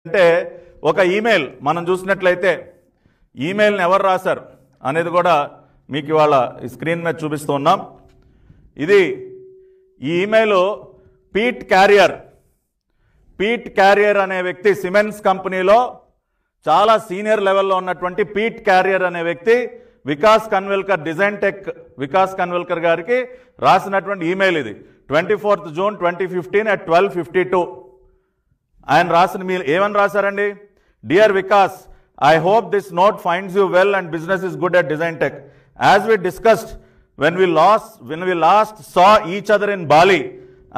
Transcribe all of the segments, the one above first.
అంటే ఒక ఈమెయిల్ మనం చూసినట్లయితే ఈమెయిల్ని ఎవరు రాశారు అనేది కూడా మీకు ఇవాళ స్క్రీన్ మీద చూపిస్తూ ఉన్నాం. ఇది ఈ ఈమెయిల్ పీట్ క్యారియర్ అనే వ్యక్తి సిమెన్స్ కంపెనీలో చాలా సీనియర్ లెవెల్లో ఉన్నటువంటి పీట్ క్యారియర్ అనే వ్యక్తి వికాస్ కన్విల్కర్ డిజైన్ టెక్ వికాస్ కన్విల్కర్ గారికి రాసినటువంటి ఈమెయిల్ ఇది 24th June 2015 at 12:52. ఆయన రాసిన మీరు ఏమని రాశారండి? Dear Vikas, I hope this note finds you well and business is good at Design Tech. As we discussed when we last saw each other in Bali,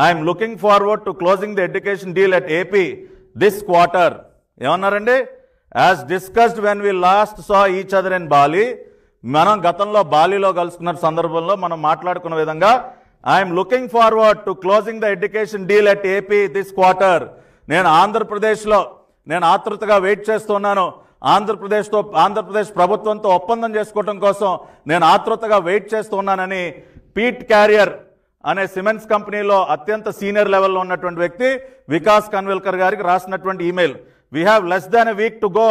I am looking forward to closing the education deal at AP this quarter. ఏమన్నారండి? As discussed when we last saw each other in Bali, మనం గతంలో బాలీలో కలుసుకున్న సందర్భంలో మనం మాట్లాడుకున్న విధంగా I am looking forward to closing the education deal at AP this quarter. నేను ఆంధ్రప్రదేశ్లో ఆతృతగా వెయిట్ చేస్తున్నాను. ఆంధ్రప్రదేశ్ ప్రభుత్వంతో ఒప్పందం చేసుకోవడం కోసం నేను ఆతృతగా వెయిట్ చేస్తున్నానని పీట్ క్యారియర్ అనే సిమెన్స్ కంపెనీలో అత్యంత సీనియర్ లెవెల్లో ఉన్నటువంటి వ్యక్తి వికాస్ కన్విల్కర్ గారికి రాసినటువంటి email. We have less than a week to go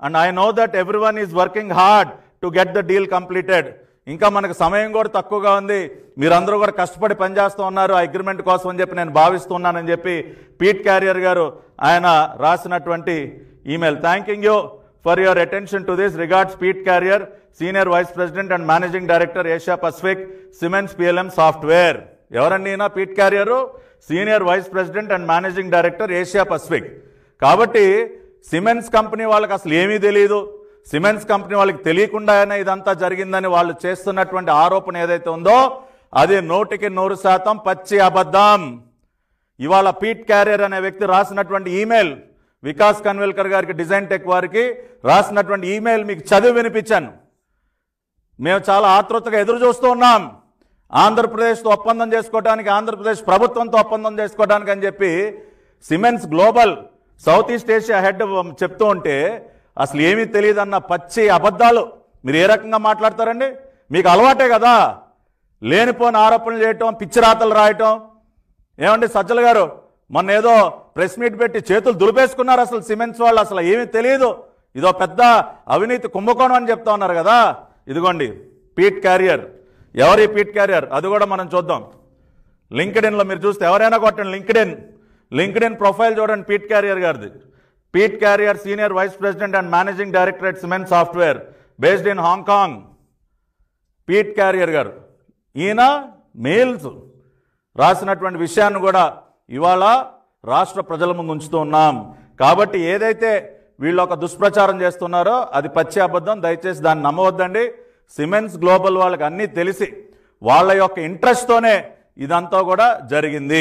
and I know that everyone is working hard to get the deal completed. ఇంకా మనకు సమయం కూడా తక్కువగా ఉంది, మీరందరూ కూడా కష్టపడి పనిచేస్తూ ఉన్నారు ఆ అగ్రిమెంట్ కోసం అని చెప్పి నేను భావిస్తున్నానని చెప్పి పీట్ క్యారియర్ గారు ఆయన రాసినటువంటి email. Thanking you for your attention to this. Regards Pete Carrier, senior vice president and managing director Asia Pacific Siemens PLM software. ఎవరండి ఈయన? Pete Carrier, senior vice president and managing director Asia Pacific. కాబట్టి Siemens company వాళ్ళకి అసలు ఏమీ తెలియదు, siemens company వాళ్ళకి తెలియకుండానే ఇదంతా జరిగిందని వాళ్ళు చేస్తున్నటువంటి ఆరోపణ ఏదైతే ఉందో అది 100% పచ్చి అబద్ధం. ఇవాళ పీట్ క్యారియర్ అనే వ్యక్తి రాసినటువంటి ఈమెయిల్, వికాస్ కన్విల్కర్ గారికి డిజైన్ టెక్ వారికి రాసినటువంటి ఈమెయిల్ మీకు చదివి వినిపించాను. మేము చాలా ఆతృతగా ఎదురు చూస్తూ ఉన్నాం ఆంధ్రప్రదేశ్తో ఒప్పందం చేసుకోవడానికి, ఆంధ్రప్రదేశ్ ప్రభుత్వంతో ఒప్పందం చేసుకోవడానికి అని చెప్పి siemens global south east Asia head చెప్తూ ఉంటే అసలు ఏమీ తెలియదన్న పచ్చి అబద్ధాలు మీరు ఏ రకంగా మాట్లాడతారండి? మీకు అలవాటే కదా లేనిపోని ఆరోపణలు చేయటం, పిచ్చి రాతలు రాయటం. ఏమండి సజ్జల గారు, మొన్న ఏదో ప్రెస్ మీట్ పెట్టి చేతులు దులిపేసుకున్నారు అసలు సిమెంట్స్ వాళ్ళు, అసలు ఏమీ తెలియదు, ఇదో పెద్ద అవినీతి కుంభకోణం అని చెప్తా ఉన్నారు కదా. ఇదిగోండి పీట్ క్యారియర్. ఎవరి పీట్ క్యారియర్ అది కూడా మనం చూద్దాం. లింక్డ్ఇన్లో మీరు చూస్తే ఎవరైనా కొట్టండి, లింక్డ్ఇన్ ప్రొఫైల్ చూడండి పీట్ క్యారియర్ గారిది. Pete Carrier, senior vice president and managing director at Siemens software based in Hong Kong. Pete Carrier గారు ఈయన మెయిల్స్ రాసినటువంటి విషయాన్ని కూడా ఇవాళ రాష్ట్ర ప్రజల ముందు ఉంచుతూ ఉన్నాం. కాబట్టి ఏదైతే వీళ్ళు ఒక దుష్ప్రచారం చేస్తున్నారో అది పచ్చి అబద్ధం. దయచేసి దాన్ని నమ్మవద్దండి. సిమెన్స్ గ్లోబల్ వాళ్ళకి అన్నీ తెలిసి వాళ్ళ యొక్క ఇంట్రెస్ట్తోనే ఇదంతా కూడా జరిగింది.